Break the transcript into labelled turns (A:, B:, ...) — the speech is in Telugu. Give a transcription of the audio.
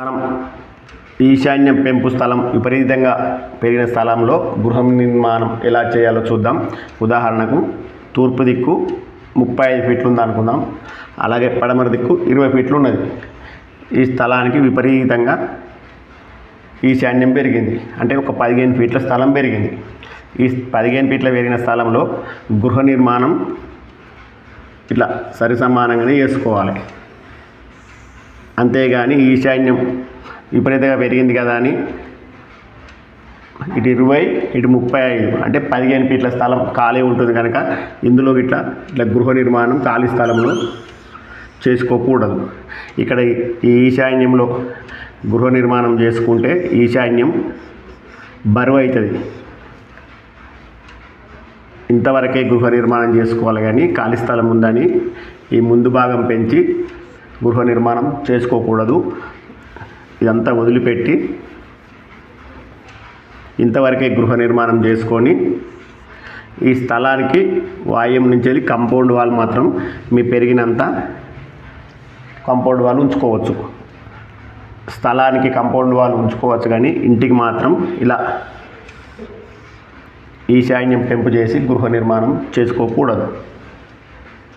A: మనం ఈశాన్యం పెంపు స్థలం విపరీతంగా పెరిగిన స్థలంలో గృహ నిర్మాణం ఎలా చేయాలో చూద్దాం. ఉదాహరణకు తూర్పు దిక్కు 35 ఫీట్లు ఉంది అనుకుందాం. అలాగే పడమర దిక్కు 20 ఫీట్లు ఉన్నది. ఈ స్థలానికి విపరీతంగా ఈశాన్యం పెరిగింది, అంటే ఒక 15 ఫీట్ల స్థలం పెరిగింది. ఈ 15 ఫీట్ల పెరిగిన స్థలంలో గృహ నిర్మాణం ఇట్లా సరి సమానంగానే చేసుకోవాలి. అంతేగాని ఈశాన్యం విపరీతంగా పెరిగింది కదా అని ఇటు 20 ఇటు 35 అంటే 15 ఫీట్ల స్థలం ఖాళీ ఉంటుంది కనుక ఇందులో ఇట్లా గృహ నిర్మాణం ఖాళీ స్థలంలో చేసుకోకూడదు. ఇక్కడ ఈ ఈశాన్యంలో గృహ నిర్మాణం చేసుకుంటే ఈశాన్యం బరువు అవుతుంది. ఇంతవరకే గృహ నిర్మాణం చేసుకోవాలి, కానీ ఖాళీ స్థలం ఉందని ఈ ముందు భాగం పెంచి గృహ నిర్మాణం చేసుకోకూడదు. ఇదంతా వదిలిపెట్టి ఇంతవరకే గృహ నిర్మాణం చేసుకొని ఈ స్థలానికి వాయుం నుంచి వెళ్ళి కాంపౌండ్ వాల్ మాత్రం మీ పెరిగినంత కాంపౌండ్ వాల్ ఉంచుకోవచ్చు. స్థలానికి కాంపౌండ్ వాల్ ఉంచుకోవచ్చు, కానీ ఇంటికి మాత్రం ఇలా ఈశాన్యం పెంపు చేసి గృహ నిర్మాణం చేసుకోకూడదు.